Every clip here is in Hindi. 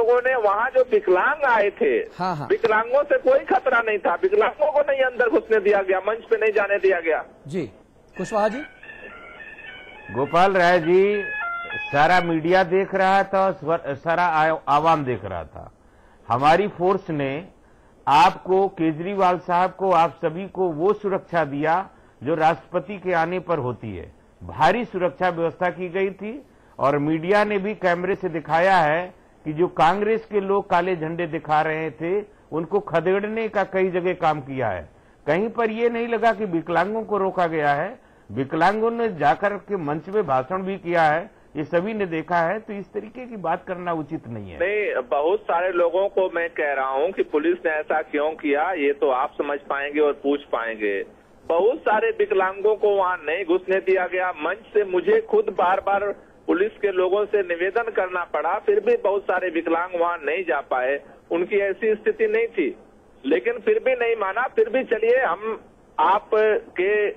लोगों ने वहाँ जो विकलांग आए थे, हाँ हाँ, विकलांगों से कोई खतरा नहीं था, विकलांगों को नहीं अंदर घुसने दिया गया, मंच पे नहीं जाने दिया गया। जी कुशवाहा जी। गोपाल राय जी, सारा मीडिया देख रहा था, सारा आवाम देख रहा था। हमारी फोर्स ने आपको, केजरीवाल साहब को, आप सभी को वो सुरक्षा दिया जो राष्ट्रपति के आने पर होती है। भारी सुरक्षा व्यवस्था की गई थी और मीडिया ने भी कैमरे से दिखाया है कि जो कांग्रेस के लोग काले झंडे दिखा रहे थे उनको खदेड़ने का कई जगह काम किया है। कहीं पर यह नहीं लगा कि विकलांगों को रोका गया है। विकलांगों ने जाकर के मंच में भाषण भी किया है, ये सभी ने देखा है। तो इस तरीके की बात करना उचित नहीं है। नहीं, बहुत सारे लोगों को मैं कह रहा हूँ कि पुलिस ने ऐसा क्यों किया, ये तो आप समझ पाएंगे और पूछ पाएंगे। बहुत सारे विकलांगों को वहाँ नहीं घुसने दिया गया। मंच से मुझे खुद बार बार पुलिस के लोगों से निवेदन करना पड़ा, फिर भी बहुत सारे विकलांग वहाँ नहीं जा पाए। उनकी ऐसी स्थिति नहीं थी, लेकिन फिर भी नहीं माना। फिर भी चलिए, हम आपके,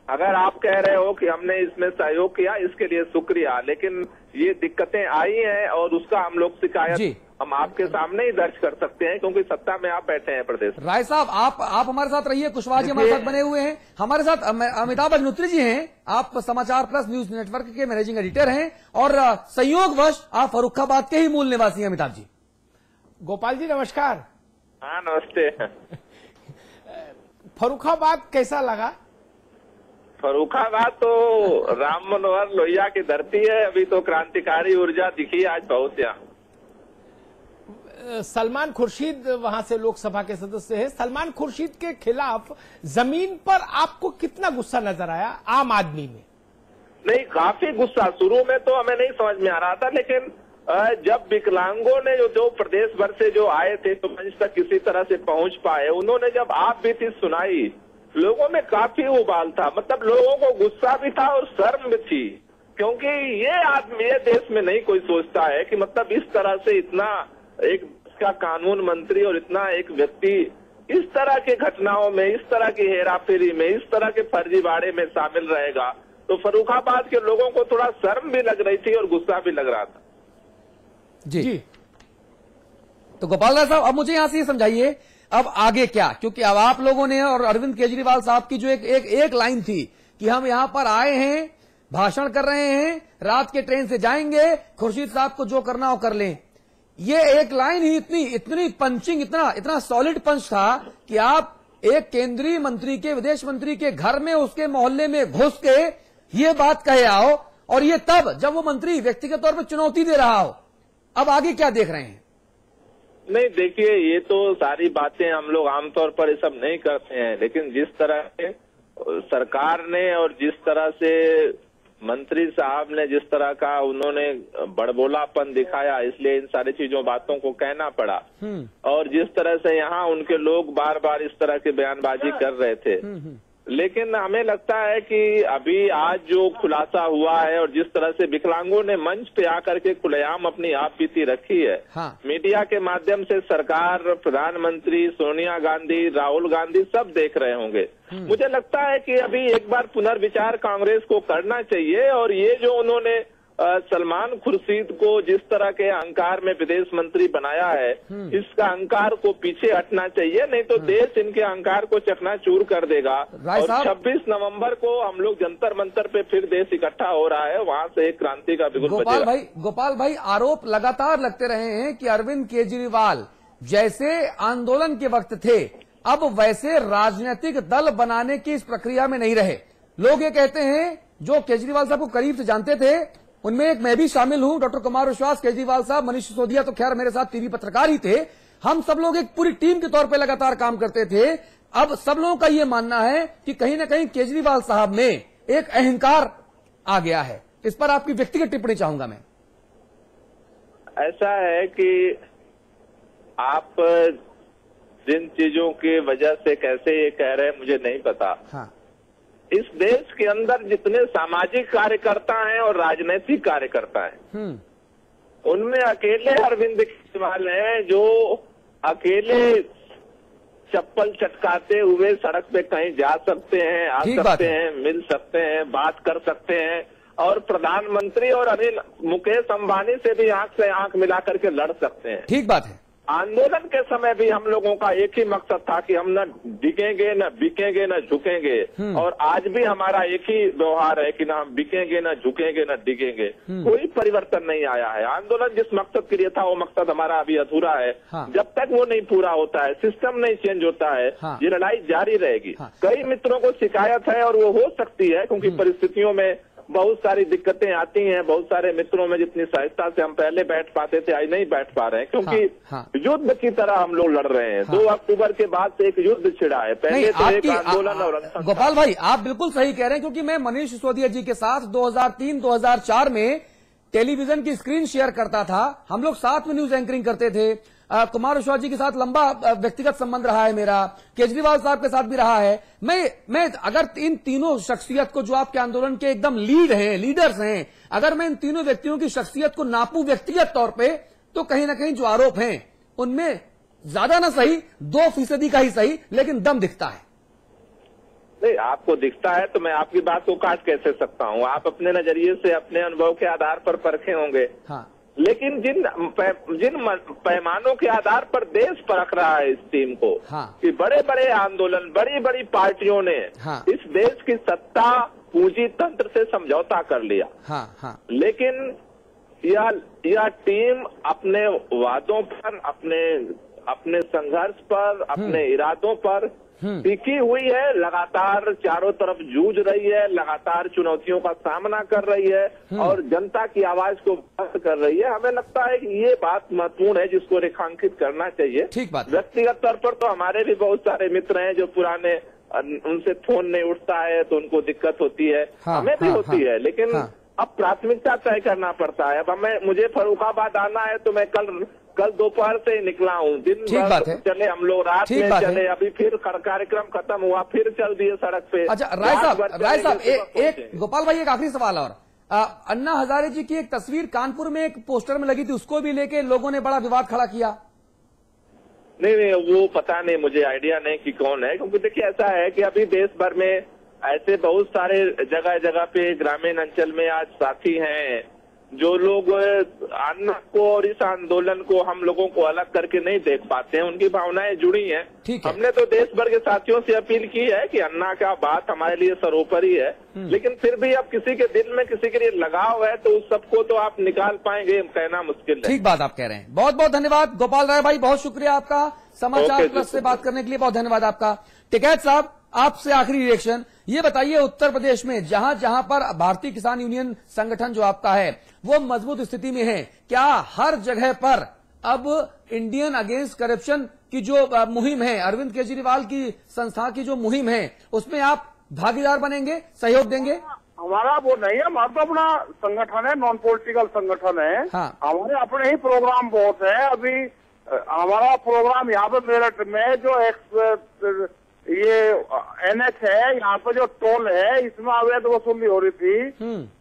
अगर आप कह रहे हो कि हमने इसमें सहयोग किया, इसके लिए शुक्रिया, लेकिन ये दिक्कतें आई हैं और उसका हम लोग शिकायत हम आपके सामने ही दर्ज कर सकते हैं, क्योंकि सत्ता में आप बैठे हैं प्रदेश। राय साहब, आप हमारे साथ रहिए, कुशवाहा जी हमारे साथ बने हुए हैं। हमारे साथ अमिताभ अग्निहोत्री जी हैं, आप समाचार प्लस न्यूज नेटवर्क के मैनेजिंग एडिटर हैं और संयोगवश आप फर्रुखाबाद के ही मूल निवासी हैं। अमिताभ जी। गोपाल जी नमस्कार। हाँ नमस्ते। फर्रुखाबाद कैसा लगा? फर्रुखाबाद तो राम मनोहर लोहिया की धरती है। अभी तो क्रांतिकारी ऊर्जा दिखी आज बहुत यहाँ। सलमान खुर्शीद वहां से लोकसभा के सदस्य हैं। सलमान खुर्शीद के खिलाफ जमीन पर आपको कितना गुस्सा नजर आया आम आदमी में? नहीं, काफी गुस्सा। शुरू में तो हमें नहीं समझ में आ रहा था, लेकिन जब विकलांगों ने जो प्रदेश भर से जो आए थे तो मंच तक किसी तरह से पहुंच पाए, उन्होंने जब आप बीती सुनाई, लोगों में काफी उबाल था। मतलब लोगों को गुस्सा भी था और शर्म भी थी, क्योंकि ये आदमी, ये देश में नहीं कोई सोचता है कि मतलब इस तरह से इतना एक का कानून मंत्री और इतना एक व्यक्ति इस तरह की घटनाओं में, इस तरह की हेराफेरी में, इस तरह के फर्जीवाड़े में शामिल रहेगा। तो फर्रुखाबाद के लोगों को थोड़ा शर्म भी लग रही थी और गुस्सा भी लग रहा था। जी। तो गोपाल राय साहब, अब मुझे यहां से ये समझाइए, अब आगे क्या? क्योंकि अब आप लोगों ने और अरविंद केजरीवाल साहब की जो एक लाइन थी कि हम यहां पर आए हैं, भाषण कर रहे हैं, रात के ट्रेन से जाएंगे, खुर्शीद साहब को जो करना हो कर लें। ये एक लाइन ही इतनी पंचिंग, इतना सॉलिड पंच था कि आप एक केंद्रीय मंत्री के, विदेश मंत्री के घर में, उसके मोहल्ले में घुस के ये बात कहे आओ, और ये तब जब वो मंत्री व्यक्तिगत तौर पर चुनौती दे रहा हो। अब आगे क्या देख रहे हैं? नहीं, देखिए, ये तो सारी बातें हम लोग आमतौर पर ये सब नहीं करते हैं, लेकिन जिस तरह से सरकार ने और जिस तरह से मंत्री साहब ने जिस तरह का उन्होंने बड़बोलापन दिखाया, इसलिए इन सारी चीजों बातों को कहना पड़ा। और जिस तरह से यहाँ उनके लोग बार बार इस तरह की बयानबाजी कर रहे थे, लेकिन हमें लगता है कि अभी आज जो खुलासा हुआ है और जिस तरह से विकलांगों ने मंच पे आकर के खुलेआम अपनी आप बीती रखी है, मीडिया के माध्यम से सरकार, प्रधानमंत्री, सोनिया गांधी, राहुल गांधी सब देख रहे होंगे। मुझे लगता है कि अभी एक बार पुनर्विचार कांग्रेस को करना चाहिए और ये जो उन्होंने सलमान खुर्शीद को जिस तरह के अहंकार में विदेश मंत्री बनाया है, इसका अहंकार को पीछे हटना चाहिए, नहीं तो देश इनके अहंकार को चकनाचूर कर देगा। और 26 नवंबर को हम लोग जंतर मंतर पे फिर देश इकट्ठा हो रहा है, वहां से एक क्रांति का बिगुल बजेगा। गोपाल भाई, आरोप लगातार लगते रहे हैं कि अरविंद केजरीवाल जैसे आंदोलन के वक्त थे, अब वैसे राजनीतिक दल बनाने की इस प्रक्रिया में नहीं रहे। लोग ये कहते हैं, जो केजरीवाल साहब को करीब से जानते थे, उनमें एक मैं भी शामिल हूं, डॉक्टर कुमार विश्वास, केजरीवाल साहब, मनीष सिसोदिया तो खैर मेरे साथ टीवी पत्रकार ही थे, हम सब लोग एक पूरी टीम के तौर पे लगातार काम करते थे। अब सब लोगों का ये मानना है कि कहीं ना कहीं केजरीवाल साहब में एक अहंकार आ गया है। इस पर आपकी व्यक्तिगत टिप्पणी चाहूंगा मैं। ऐसा है कि आप जिन चीजों की वजह से कैसे ये कह रहे हैं मुझे नहीं पता। हाँ। इस देश के अंदर जितने सामाजिक कार्यकर्ता हैं और राजनीतिक कार्यकर्ता हैं, उनमें अकेले अरविंद केजरीवाल हैं जो अकेले चप्पल चटकाते हुए सड़क पे कहीं जा सकते हैं, आ सकते हैं, मिल सकते हैं, बात कर सकते हैं और प्रधानमंत्री और अनिल मुकेश अंबानी से भी आंख से आंख मिला करके लड़ सकते हैं। ठीक बात है। आंदोलन के समय भी हम लोगों का एक ही मकसद था कि हम न डिगेंगे, न बिकेंगे, न झुकेंगे, और आज भी हमारा एक ही व्यवहार है कि न हम बिकेंगे, न झुकेंगे, न डिगेंगे। कोई परिवर्तन नहीं आया है। आंदोलन जिस मकसद के लिए था वो मकसद हमारा अभी अधूरा है। जब तक वो नहीं पूरा होता है, सिस्टम नहीं चेंज होता है, ये लड़ाई जारी रहेगी। कई मित्रों को शिकायत है और वो हो सकती है क्योंकि परिस्थितियों में बहुत सारी दिक्कतें आती हैं। बहुत सारे मित्रों में जितनी सहजता से हम पहले बैठ पाते थे आज नहीं बैठ पा रहे हैं क्योंकि युद्ध की तरह हम लोग लड़ रहे हैं। 2 अक्टूबर के बाद से एक युद्ध छिड़ा है। पहले तो एक आंदोलन और गोपाल भाई आप बिल्कुल सही कह रहे हैं क्योंकि मैं मनीष सिसोदिया जी के साथ 2003-2004 में टेलीविजन की स्क्रीन शेयर करता था। हम लोग साथ में न्यूज एंकरिंग करते थे। कुमार विश्वास जी के साथ लंबा व्यक्तिगत संबंध रहा है मेरा, केजरीवाल साहब के साथ भी रहा है। मैं अगर इन तीनों शख्सियत को जो आपके आंदोलन के एकदम लीडर्स हैं, अगर मैं इन तीनों व्यक्तियों की शख्सियत को नापूं व्यक्तिगत तौर पे, तो कहीं ना कहीं जो आरोप हैं उनमें ज्यादा ना सही 2% का ही सही, लेकिन दम दिखता है। नहीं, आपको दिखता है तो मैं आपकी बात को काट कैसे सकता हूँ। आप अपने नजरिए से अपने अनुभव के आधार पर परखे होंगे। हाँ। लेकिन जिन पैमानों के आधार पर देश परख रहा है इस टीम को, हाँ। कि बड़े बड़े आंदोलन, बड़ी बड़ी पार्टियों ने, हाँ। इस देश की सत्ता पूंजी तंत्र से समझौता कर लिया, हाँ, हाँ। लेकिन यह टीम अपने वादों पर, अपने संघर्ष पर, अपने इरादों पर टिकी हुई है। लगातार चारों तरफ जूझ रही है, लगातार चुनौतियों का सामना कर रही है और जनता की आवाज को बंद कर रही है। हमें लगता है कि ये बात महत्वपूर्ण है जिसको रेखांकित करना चाहिए। ठीक बात। व्यक्तिगत तौर पर तो हमारे भी बहुत सारे मित्र हैं जो पुराने, उनसे फोन नहीं उठता है तो उनको दिक्कत होती है। हाँ, हमें भी होती है, लेकिन अब प्राथमिकता तय करना पड़ता है। अब मुझे फर्रुखाबाद आना है तो मैं कल दोपहर से ही निकला हूँ। दिन भर चले हम लोग, रात में चले, अभी फिर कार्यक्रम खत्म हुआ, फिर चल दिए सड़क पे। अच्छा राय साहब एक गोपाल भाई एक आखिरी सवाल और, अन्ना हजारे जी की एक तस्वीर कानपुर में एक पोस्टर में लगी थी, उसको भी लेके लोगों ने बड़ा विवाद खड़ा किया। नहीं, वो पता नहीं, मुझे आइडिया नहीं कि कौन है, क्योंकि देखिए ऐसा है कि अभी देश भर में ऐसे बहुत सारे जगह जगह पे ग्रामीण अंचल में आज साथी हैं जो लोग अन्ना को और इस आंदोलन को हम लोगों को अलग करके नहीं देख पाते हैं। उनकी भावनाएं जुड़ी हैं। हमने तो देश भर के साथियों से अपील की है कि अन्ना का बात हमारे लिए सर्वोपरि है, लेकिन फिर भी अब किसी के दिल में किसी के लिए लगाव है तो उस सबको तो आप निकाल पाएंगे, कहना मुश्किल है। ठीक बात आप कह रहे हैं। बहुत बहुत धन्यवाद गोपाल राय भाई, बहुत शुक्रिया आपका समाचार प्लस से बात करने के लिए, बहुत धन्यवाद आपका। टिकैत साहब आपसे आखिरी रिएक्शन ये बताइए, उत्तर प्रदेश में जहां जहां पर भारतीय किसान यूनियन संगठन जो आपका है वो मजबूत स्थिति में है, क्या हर जगह पर अब इंडियन अगेंस्ट करप्शन की जो मुहिम है, अरविंद केजरीवाल की संस्था की जो मुहिम है, उसमें आप भागीदार बनेंगे, सहयोग देंगे? हमारा वो नहीं है, हमारा तो अपना संगठन है, नॉन पॉलिटिकल संगठन है। हाँ। हमारे अपने ही प्रोग्राम बहुत है। अभी हमारा प्रोग्राम यहाँ पे मेरठ में जो ये NH है, यहाँ पे जो टोल है इसमें अवैध वसूली हो रही थी,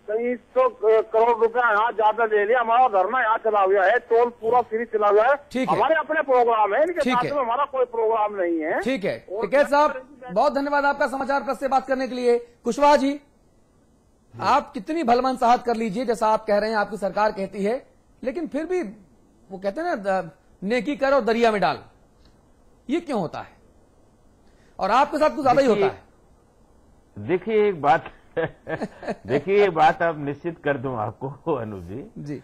2300 करोड़ रुपया यहाँ ज्यादा ले लिया। हमारा धरना यहाँ चला हुआ है, टोल पूरा फ्री चला हुआ है। हमारे अपने प्रोग्राम है, इनके साथ में हमारा कोई प्रोग्राम नहीं है। ठीक है टिकैत साहब, बहुत धन्यवाद आपका समाचार प्लस से बात करने के लिए। कुशवाहा जी, आप कितनी भलमनसाहत कर लीजिए, जैसा आप कह रहे हैं आपकी सरकार कहती है, लेकिन फिर भी वो कहते हैं ना, नेकी कर और दरिया में डाल, ये क्यों होता है? और आपके साथ कुछ ज्यादा ही होता है। देखिए एक बात अब निश्चित कर दूं आपको अनु जी,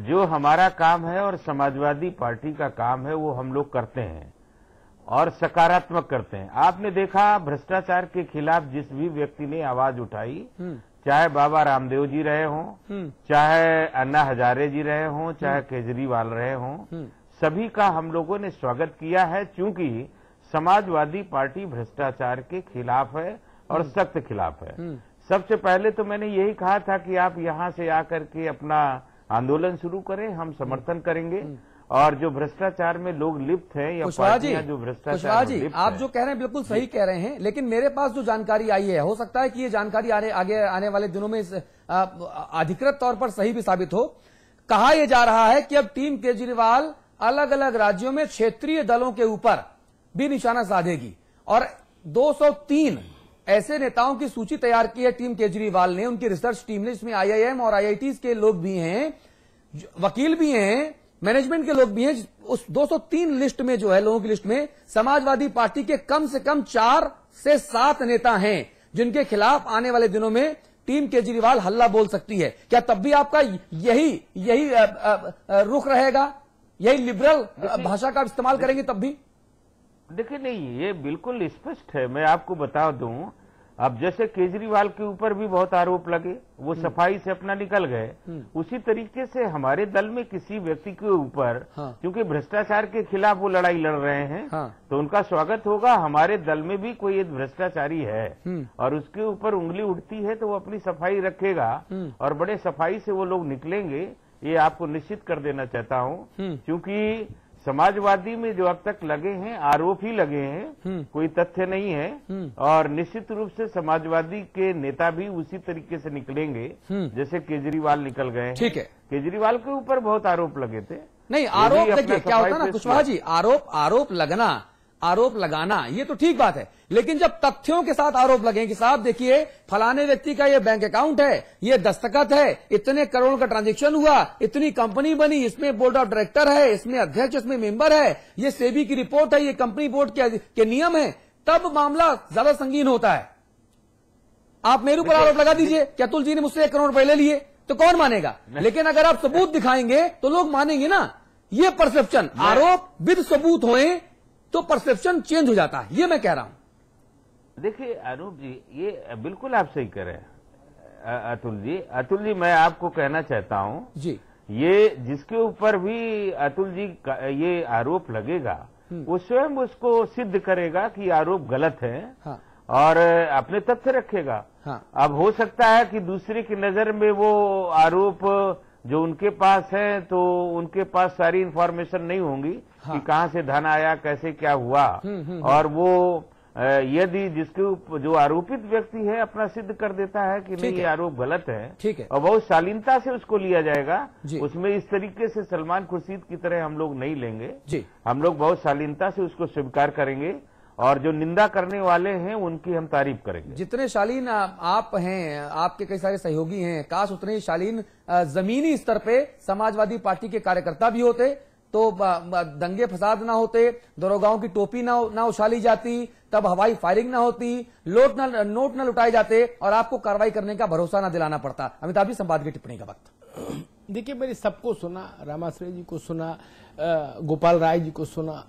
जो हमारा काम है और समाजवादी पार्टी का काम है वो हम लोग करते हैं और सकारात्मक करते हैं। आपने देखा भ्रष्टाचार के खिलाफ जिस भी व्यक्ति ने आवाज उठाई, चाहे बाबा रामदेव जी रहे हों, चाहे अन्ना हजारे जी रहे हों, चाहे केजरीवाल रहे हों, सभी का हम लोगों ने स्वागत किया है, क्योंकि समाजवादी पार्टी भ्रष्टाचार के खिलाफ है और सख्त खिलाफ है। सबसे पहले तो मैंने यही कहा था कि आप यहां से आकर के अपना आंदोलन शुरू करें, हम समर्थन करेंगे। और जो भ्रष्टाचार में लोग लिप्त हैं या पार्टियां जो भ्रष्टाचार में लिप्त आप जो कह रहे हैं बिल्कुल सही कह रहे हैं, लेकिन मेरे पास जो जानकारी आई है, हो सकता है कि ये जानकारी आगे आने वाले दिनों में अधिकृत तौर पर सही भी साबित हो। कहा यह जा रहा है कि अब टीम केजरीवाल अलग अलग राज्यों में क्षेत्रीय दलों के ऊपर भी निशाना साधेगी और 203 ऐसे नेताओं की सूची तैयार की है टीम केजरीवाल ने, उनकी रिसर्च टीम ने, जिसमें IIM और IITs के लोग भी हैं, वकील भी हैं, मैनेजमेंट के लोग भी हैं। उस 203 लिस्ट में जो है, लोगों की लिस्ट में समाजवादी पार्टी के कम से कम 4 से 7 नेता हैं जिनके खिलाफ आने वाले दिनों में टीम केजरीवाल हल्ला बोल सकती है। क्या तब भी आपका यही रुख रहेगा, यही लिबरल भाषा का इस्तेमाल करेंगे तब भी? देखिए नहीं, ये बिल्कुल स्पष्ट है। मैं आपको बता दूं, अब जैसे केजरीवाल के ऊपर भी बहुत आरोप लगे, वो सफाई से अपना निकल गए, उसी तरीके से हमारे दल में किसी व्यक्ति के ऊपर, क्योंकि भ्रष्टाचार के खिलाफ वो लड़ाई लड़ रहे हैं, तो उनका स्वागत होगा। हमारे दल में भी कोई एक भ्रष्टाचारी है और उसके ऊपर उंगली उठती है तो वो अपनी सफाई रखेगा और बड़े सफाई से वो लोग निकलेंगे, ये आपको निश्चित कर देना चाहता हूँ। क्योंकि समाजवादी में जो अब तक लगे हैं आरोप ही लगे हैं, कोई तथ्य नहीं है। और निश्चित रूप से समाजवादी के नेता भी उसी तरीके से निकलेंगे जैसे केजरीवाल निकल गए हैं। ठीक है, केजरीवाल के ऊपर बहुत आरोप लगे थे। नहीं, आरोप देखिए क्या होता है ना कुशवाहा जी, आरोप लगाना ये तो ठीक बात है, लेकिन जब तथ्यों के साथ आरोप लगे कि साहब देखिए फलाने व्यक्ति का ये बैंक अकाउंट है, ये दस्तखत है, इतने करोड़ का ट्रांजैक्शन हुआ, इतनी कंपनी बनी, इसमें बोर्ड ऑफ डायरेक्टर है, इसमें अध्यक्ष, इसमें मेंबर है, ये सेबी की रिपोर्ट है, ये कंपनी बोर्ड के नियम है, तब मामला ज्यादा संगीन होता है। आप मेरे ऊपर आरोप लगा दीजिए कि अतुल जी ने मुझसे 1 करोड़ रुपए ले लिए, तो कौन मानेगा? लेकिन अगर आप सबूत दिखाएंगे तो लोग मानेंगे ना। ये परसेप्शन, आरोप विद सबूत होए तो परसेप्शन चेंज हो जाता है, ये मैं कह रहा हूं। देखिए अनूप जी, ये बिल्कुल आप सही कह रहे हैं। अतुल जी मैं आपको कहना चाहता हूं जी, ये जिसके ऊपर भी अतुल जी का ये आरोप लगेगा वो स्वयं उसको सिद्ध करेगा कि आरोप गलत है। हाँ। और अपने तथ्य रखेगा। हाँ। अब हो सकता है कि दूसरे की नजर में वो आरोप जो उनके पास है तो उनके पास सारी इंफॉर्मेशन नहीं होंगी। हाँ। कि कहां से धन आया, कैसे क्या हुआ। और वो यदि जिसके जो आरोपित व्यक्ति है अपना सिद्ध कर देता है कि नहीं ये आरोप गलत है, ठीक है, और बहुत शालीनता से उसको लिया जाएगा। उसमें इस तरीके से सलमान खुर्शीद की तरह हम लोग नहीं लेंगे जी। हम लोग बहुत शालीनता से उसको स्वीकार करेंगे और जो निंदा करने वाले हैं उनकी हम तारीफ करेंगे। जितने शालीन आप हैं, आपके कई सारे सहयोगी हैं, काश उतने शालीन जमीनी स्तर पे समाजवादी पार्टी के कार्यकर्ता भी होते तो दंगे फसाद ना होते, दरोगाओं की टोपी ना उछाली जाती, तब हवाई फायरिंग ना होती, नोट न लुटाए जाते और आपको कार्रवाई करने का भरोसा ना दिलाना पड़ता। अमिताभ जी, संवाद की टिप्पणी का वक्त। देखिए, मैंने सबको सुना, रामाश्रय जी को सुना, गोपाल राय जी को सुना।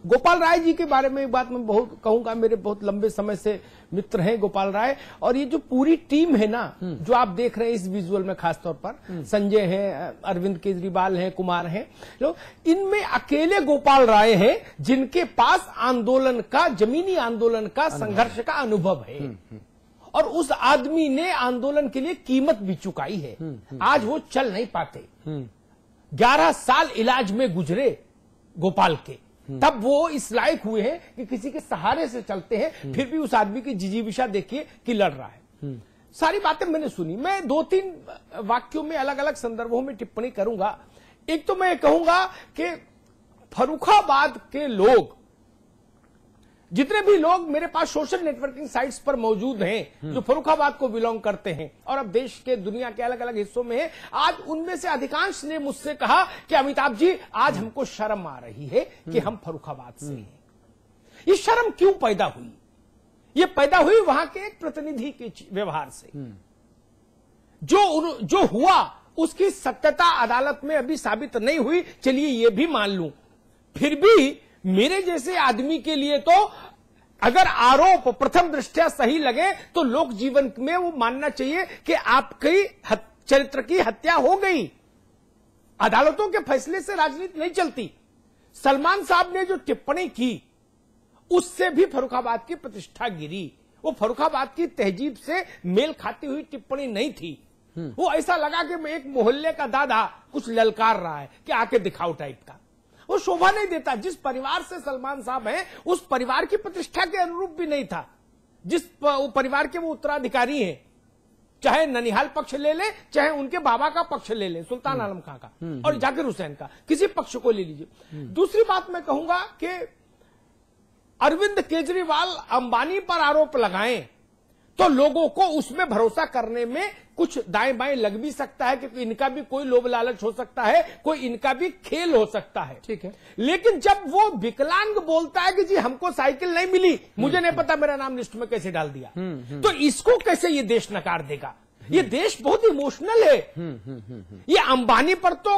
गोपाल राय जी के बारे में एक बात मैं बहुत कहूंगा, मेरे बहुत लंबे समय से मित्र हैं गोपाल राय, और ये जो पूरी टीम है ना जो आप देख रहे हैं इस विजुअल में, खासतौर पर संजय हैं, अरविंद केजरीवाल हैं, कुमार हैं, जो इनमें अकेले गोपाल राय हैं जिनके पास आंदोलन का, जमीनी आंदोलन का, संघर्ष का अनुभव है। और उस आदमी ने आंदोलन के लिए कीमत भी चुकाई है। आज वो चल नहीं पाते, 11 साल इलाज में गुजरे गोपाल के, तब वो इस लायक हुए हैं कि किसी के सहारे से चलते हैं। फिर भी उस आदमी की जिजीविषा देखिए कि लड़ रहा है। सारी बातें मैंने सुनी। मैं 2-3 वाक्यों में अलग अलग संदर्भों में टिप्पणी करूंगा। एक तो मैं कहूंगा कि फर्रुखाबाद के लोग, जितने भी लोग मेरे पास सोशल नेटवर्किंग साइट्स पर मौजूद हैं जो फर्रुखाबाद को बिलोंग करते हैं और अब देश के, दुनिया के अलग अलग हिस्सों में हैं, आज उनमें से अधिकांश ने मुझसे कहा कि अमिताभ जी आज हमको शर्म आ रही है कि हम फर्रुखाबाद से हैं। ये शर्म क्यों पैदा हुई? ये पैदा हुई वहां के एक प्रतिनिधि के व्यवहार से। जो हुआ उसकी सत्यता अदालत में अभी साबित नहीं हुई, चलिए ये भी मान लूं। फिर भी मेरे जैसे आदमी के लिए तो अगर आरोप प्रथम दृष्टया सही लगे तो लोक जीवन में वो मानना चाहिए कि आपकी चरित्र की हत्या हो गई। अदालतों के फैसले से राजनीति नहीं चलती। सलमान साहब ने जो टिप्पणी की उससे भी फर्रुखाबाद की प्रतिष्ठा गिरी। वो फर्रुखाबाद की तहजीब से मेल खाती हुई टिप्पणी नहीं थी। वो ऐसा लगा कि एक मोहल्ले का दादा कुछ ललकार रहा है कि आके दिखाओ टाइप का। वो शोभा नहीं देता। जिस परिवार से सलमान साहब हैं उस परिवार की प्रतिष्ठा के अनुरूप भी नहीं था। जिस परिवार के वो उत्तराधिकारी हैं, चाहे ननिहाल पक्ष ले ले, चाहे उनके बाबा का पक्ष ले ले, सुल्तान आलम खां का और जाकिर हुसैन का, किसी पक्ष को ले लीजिए। दूसरी बात मैं कहूंगा कि अरविंद केजरीवाल अंबानी पर आरोप लगाएं तो लोगों को उसमें भरोसा करने में कुछ दाएं बाएं लग भी सकता है कि इनका भी कोई लोभ लालच हो सकता है, कोई इनका भी खेल हो सकता है। ठीक है, लेकिन जब वो विकलांग बोलता है कि जी हमको साइकिल नहीं मिली, मुझे नहीं पता मेरा नाम लिस्ट में कैसे डाल दिया, तो इसको कैसे ये देश नकार देगा? ये देश बहुत इमोशनल है। ये अंबानी पर तो